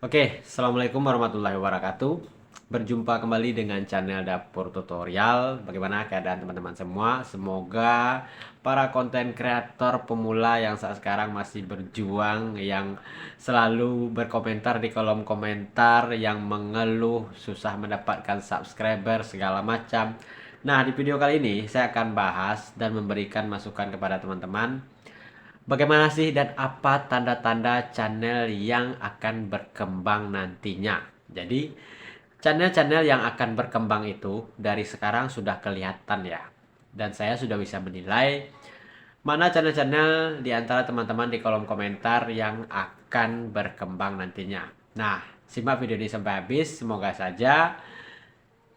Oke, Assalamualaikum warahmatullahi wabarakatuh. Berjumpa kembali dengan channel Dapur Tutorial. Bagaimana keadaan teman-teman semua? Semoga para konten kreator pemula yang saat sekarang masih berjuang, yang selalu berkomentar di kolom komentar, yang mengeluh susah mendapatkan subscriber segala macam. Nah, di video kali ini saya akan bahas dan memberikan masukan kepada teman-teman. Bagaimana sih dan apa tanda-tanda channel yang akan berkembang nantinya? Jadi, channel-channel yang akan berkembang itu dari sekarang sudah kelihatan ya. Dan saya sudah bisa menilai mana channel-channel di antara teman-teman di kolom komentar yang akan berkembang nantinya. Nah, simak video ini sampai habis. Semoga saja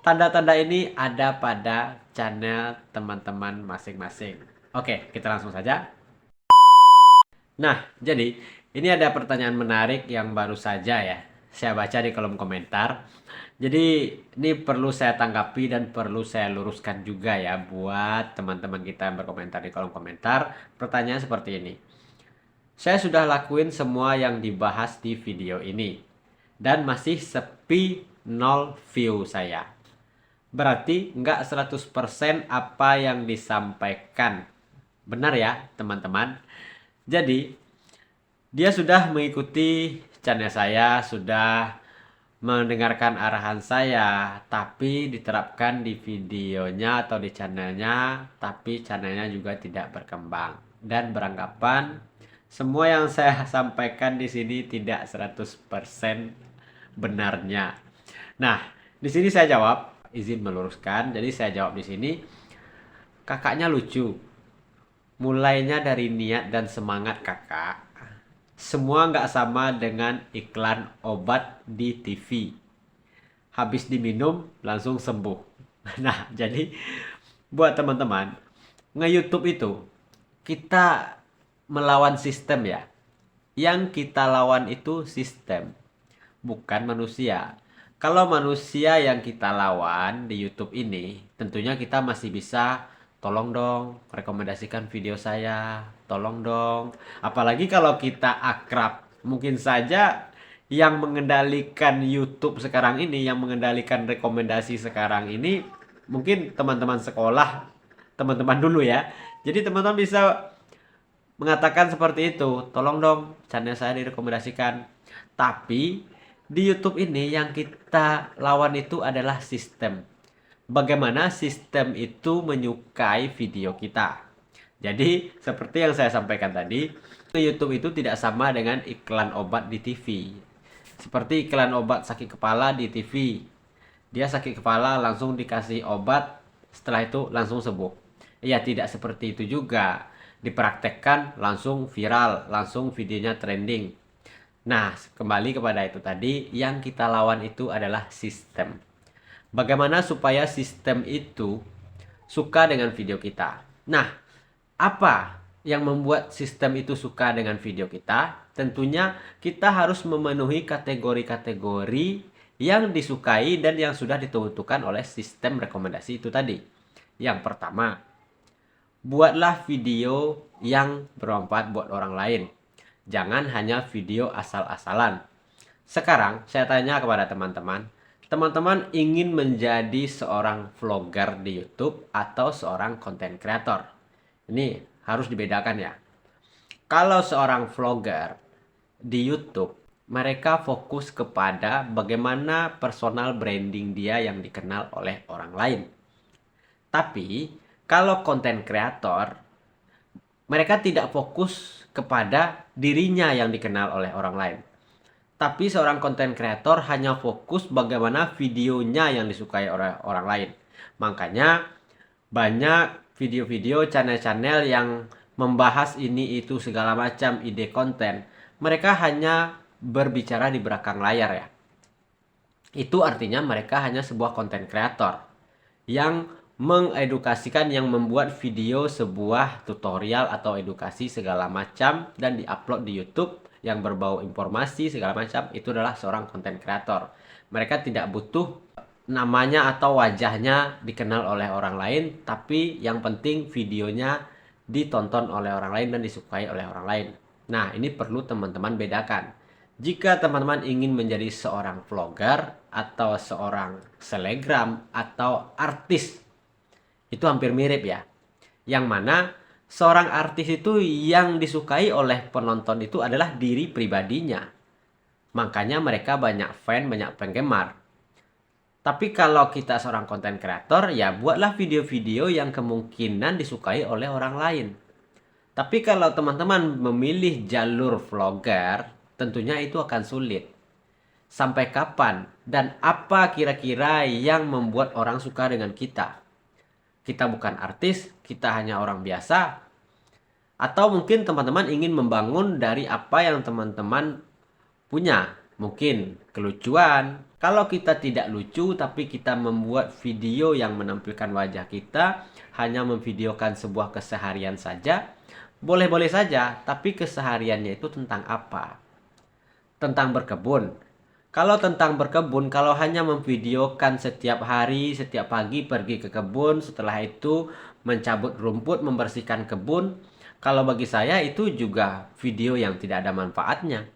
tanda-tanda ini ada pada channel teman-teman masing-masing. Oke, kita langsung saja. Nah, jadi ini ada pertanyaan menarik yang baru saja ya saya baca di kolom komentar. Jadi ini perlu saya tanggapi dan perlu saya luruskan juga ya buat teman-teman kita yang berkomentar di kolom komentar. Pertanyaan seperti ini. Saya sudah lakuin semua yang dibahas di video ini dan masih sepi 0 view saya. Berarti nggak 100% apa yang disampaikan. Benar ya teman-teman? Jadi dia sudah mengikuti channel saya, sudah mendengarkan arahan saya, tapi diterapkan di videonya atau di channelnya, tapi channelnya juga tidak berkembang. Dan beranggapan semua yang saya sampaikan di sini tidak 100% benarnya. Nah, di sini saya jawab, izin meluruskan. Jadi saya jawab di sini, kakaknya lucu. Mulainya dari niat dan semangat kakak. Semua nggak sama dengan iklan obat di TV. Habis diminum langsung sembuh. Nah, jadi buat teman-teman, nge-YouTube itu kita melawan sistem ya. Yang kita lawan itu sistem, bukan manusia. Kalau manusia yang kita lawan di YouTube ini, tentunya kita masih bisa tolong dong rekomendasikan video saya, tolong dong. Apalagi kalau kita akrab, mungkin saja yang mengendalikan YouTube sekarang ini, yang mengendalikan rekomendasi sekarang ini, mungkin teman-teman sekolah, teman-teman dulu ya. Jadi teman-teman bisa mengatakan seperti itu, tolong dong channel saya direkomendasikan. Tapi di YouTube ini yang kita lawan itu adalah sistem. Bagaimana sistem itu menyukai video kita. Jadi seperti yang saya sampaikan tadi, YouTube itu tidak sama dengan iklan obat di TV. Seperti iklan obat sakit kepala di TV. Dia sakit kepala langsung dikasih obat, setelah itu langsung sembuh. Ya tidak seperti itu juga. Dipraktekkan langsung viral, langsung videonya trending. Nah, kembali kepada itu tadi, yang kita lawan itu adalah sistem. Bagaimana supaya sistem itu suka dengan video kita? Nah, apa yang membuat sistem itu suka dengan video kita? Tentunya kita harus memenuhi kategori-kategori yang disukai dan yang sudah ditentukan oleh sistem rekomendasi itu tadi. Yang pertama, buatlah video yang bermanfaat buat orang lain. Jangan hanya video asal-asalan. Sekarang saya tanya kepada teman-teman, teman-teman ingin menjadi seorang vlogger di YouTube atau seorang content creator? Ini harus dibedakan ya. Kalau seorang vlogger di YouTube, mereka fokus kepada bagaimana personal branding dia yang dikenal oleh orang lain. Tapi kalau content creator, mereka tidak fokus kepada dirinya yang dikenal oleh orang lain. Tapi seorang content creator hanya fokus bagaimana videonya yang disukai oleh orang lain. Makanya banyak video-video channel-channel yang membahas ini itu segala macam ide konten. Mereka hanya berbicara di belakang layar ya. Itu artinya mereka hanya sebuah content creator yang mengedukasikan, yang membuat video sebuah tutorial atau edukasi segala macam dan diupload di YouTube yang berbau informasi segala macam. Itu adalah seorang content creator. Mereka tidak butuh namanya atau wajahnya dikenal oleh orang lain, tapi yang penting videonya ditonton oleh orang lain dan disukai oleh orang lain. Nah, ini perlu teman-teman bedakan. Jika teman-teman ingin menjadi seorang vlogger atau seorang selebgram atau artis, itu hampir mirip ya. Yang mana seorang artis itu yang disukai oleh penonton itu adalah diri pribadinya. Makanya mereka banyak fan, banyak penggemar. Tapi kalau kita seorang konten kreator, ya buatlah video-video yang kemungkinan disukai oleh orang lain. Tapi kalau teman-teman memilih jalur vlogger, tentunya itu akan sulit. Sampai kapan dan apa kira-kira yang membuat orang suka dengan kita? Kita bukan artis, kita hanya orang biasa. Atau mungkin teman-teman ingin membangun dari apa yang teman-teman punya. Mungkin kelucuan. Kalau kita tidak lucu tapi kita membuat video yang menampilkan wajah kita, hanya memvideokan sebuah keseharian saja, boleh-boleh saja, tapi kesehariannya itu tentang apa? Tentang berkebun. Kalau tentang berkebun, kalau hanya memvideokan setiap hari, setiap pagi pergi ke kebun, setelah itu mencabut rumput, membersihkan kebun, kalau bagi saya itu juga video yang tidak ada manfaatnya.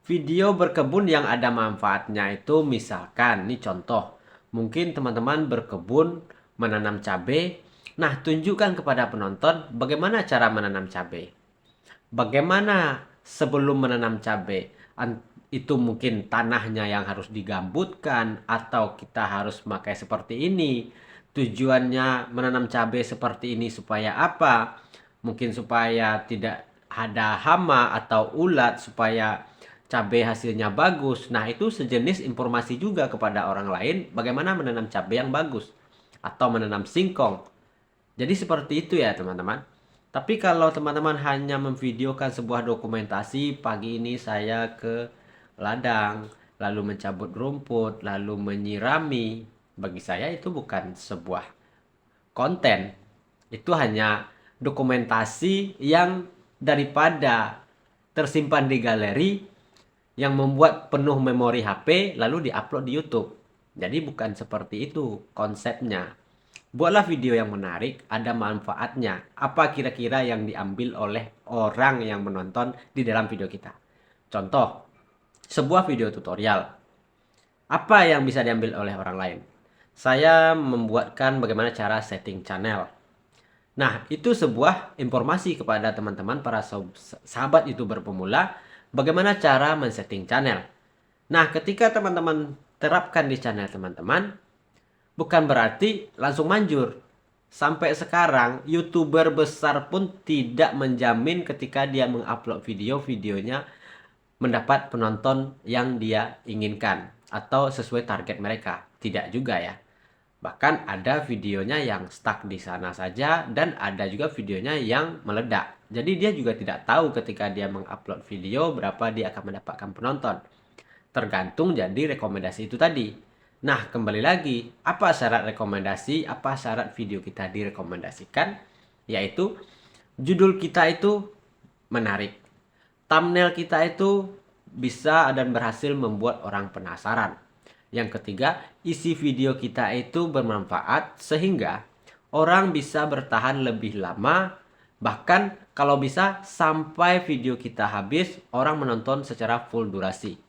Video berkebun yang ada manfaatnya itu misalkan, ini contoh, mungkin teman-teman berkebun menanam cabai. Nah, tunjukkan kepada penonton bagaimana cara menanam cabai. Bagaimana sebelum menanam cabai? Itu mungkin tanahnya yang harus digambutkan atau kita harus pakai seperti ini. Tujuannya menanam cabai seperti ini supaya apa? Mungkin supaya tidak ada hama atau ulat, supaya cabai hasilnya bagus. Nah, itu sejenis informasi juga kepada orang lain bagaimana menanam cabai yang bagus atau menanam singkong. Jadi seperti itu ya, teman-teman. Tapi kalau teman-teman hanya memvideokan sebuah dokumentasi, pagi ini saya ke ladang, lalu mencabut rumput, lalu menyirami, bagi saya itu bukan sebuah konten. Itu hanya dokumentasi yang daripada tersimpan di galeri yang membuat penuh memori HP lalu diupload di YouTube. Jadi bukan seperti itu konsepnya. Buatlah video yang menarik, ada manfaatnya. Apa kira-kira yang diambil oleh orang yang menonton di dalam video kita? Contoh, sebuah video tutorial. Apa yang bisa diambil oleh orang lain? Saya membuatkan bagaimana cara setting channel. Nah, itu sebuah informasi kepada teman-teman para sahabat YouTuber pemula bagaimana cara men-setting channel. Nah, ketika teman-teman terapkan di channel teman-teman, bukan berarti langsung manjur. Sampai sekarang, YouTuber besar pun tidak menjamin ketika dia mengupload videonya mendapat penonton yang dia inginkan atau sesuai target mereka. Tidak juga ya. Bahkan ada videonya yang stuck di sana saja dan ada juga videonya yang meledak. Jadi dia juga tidak tahu ketika dia mengupload video berapa dia akan mendapatkan penonton. Tergantung jadi rekomendasi itu tadi. Nah, kembali lagi, apa syarat rekomendasi, apa syarat video kita direkomendasikan? Yaitu judul kita itu menarik. Thumbnail kita itu bisa dan berhasil membuat orang penasaran. Yang ketiga, isi video kita itu bermanfaat sehingga orang bisa bertahan lebih lama. Bahkan kalau bisa sampai video kita habis, orang menonton secara full durasi.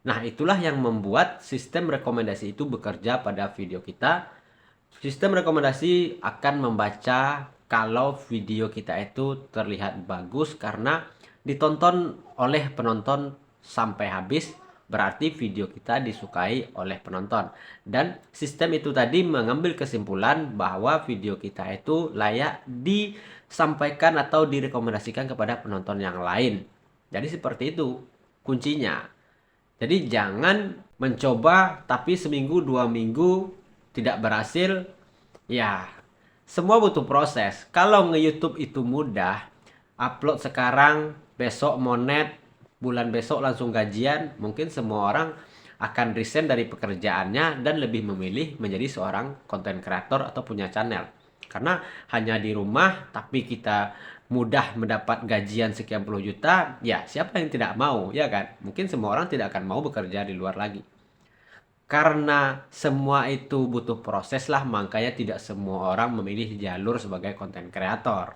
Nah, itulah yang membuat sistem rekomendasi itu bekerja pada video kita. Sistem rekomendasi akan membaca kalau video kita itu terlihat bagus karena ditonton oleh penonton sampai habis, berarti video kita disukai oleh penonton. Dan sistem itu tadi mengambil kesimpulan bahwa video kita itu layak disampaikan atau direkomendasikan kepada penonton yang lain. Jadi seperti itu kuncinya. Jadi jangan mencoba tapi seminggu 2 minggu tidak berhasil. Ya, semua butuh proses. Kalau nge-YouTube itu mudah, upload sekarang, besok monet, bulan besok langsung gajian, mungkin semua orang akan resign dari pekerjaannya dan lebih memilih menjadi seorang content creator atau punya channel. Karena hanya di rumah tapi kita mudah mendapat gajian sekian puluh juta, ya siapa yang tidak mau, ya kan? Mungkin semua orang tidak akan mau bekerja di luar lagi. Karena semua itu butuh proses lah, makanya tidak semua orang memilih jalur sebagai content creator.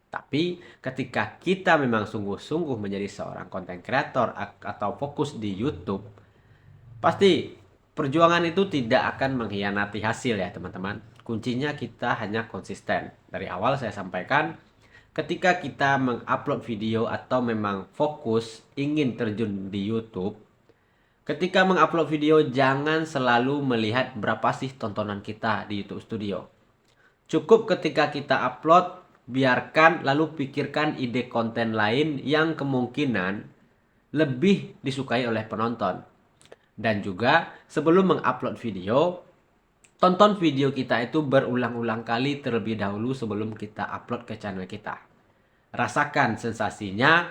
Tapi ketika kita memang sungguh-sungguh menjadi seorang content creator atau fokus di YouTube, pasti perjuangan itu tidak akan mengkhianati hasil ya teman-teman. Kuncinya kita hanya konsisten. Dari awal saya sampaikan, ketika kita mengupload video atau memang fokus ingin terjun di YouTube, ketika mengupload video jangan selalu melihat berapa sih tontonan kita di YouTube Studio. Cukup ketika kita upload, biarkan lalu pikirkan ide konten lain yang kemungkinan lebih disukai oleh penonton. Dan juga sebelum mengupload video, tonton video kita itu berulang-ulang kali terlebih dahulu sebelum kita upload ke channel kita. Rasakan sensasinya,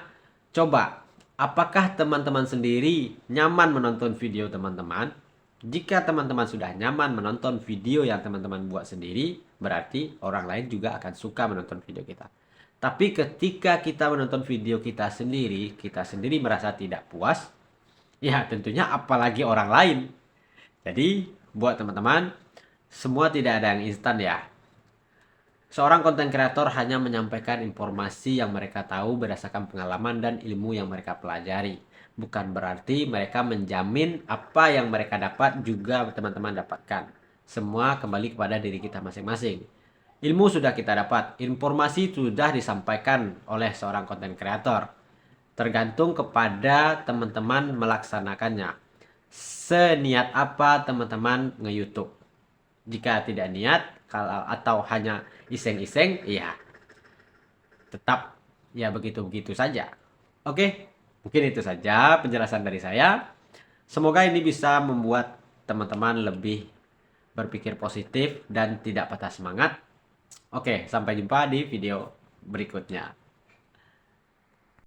coba apakah teman-teman sendiri nyaman menonton video teman-teman? Jika teman-teman sudah nyaman menonton video yang teman-teman buat sendiri, berarti orang lain juga akan suka menonton video kita. Tapi ketika kita menonton video kita sendiri merasa tidak puas, ya tentunya apalagi orang lain. Jadi buat teman-teman, semua tidak ada yang instan ya. Seorang konten kreator hanya menyampaikan informasi yang mereka tahu berdasarkan pengalaman dan ilmu yang mereka pelajari. Bukan berarti mereka menjamin apa yang mereka dapat juga teman-teman dapatkan. Semua kembali kepada diri kita masing-masing. Ilmu sudah kita dapat, informasi sudah disampaikan oleh seorang konten kreator. Tergantung kepada teman-teman melaksanakannya. Seniat apa teman-teman nge-YouTube. Jika tidak niat atau hanya iseng-iseng, ya tetap ya begitu-begitu saja. Oke, mungkin itu saja penjelasan dari saya. Semoga ini bisa membuat teman-teman lebih berpikir positif dan tidak patah semangat. Oke, sampai jumpa di video berikutnya.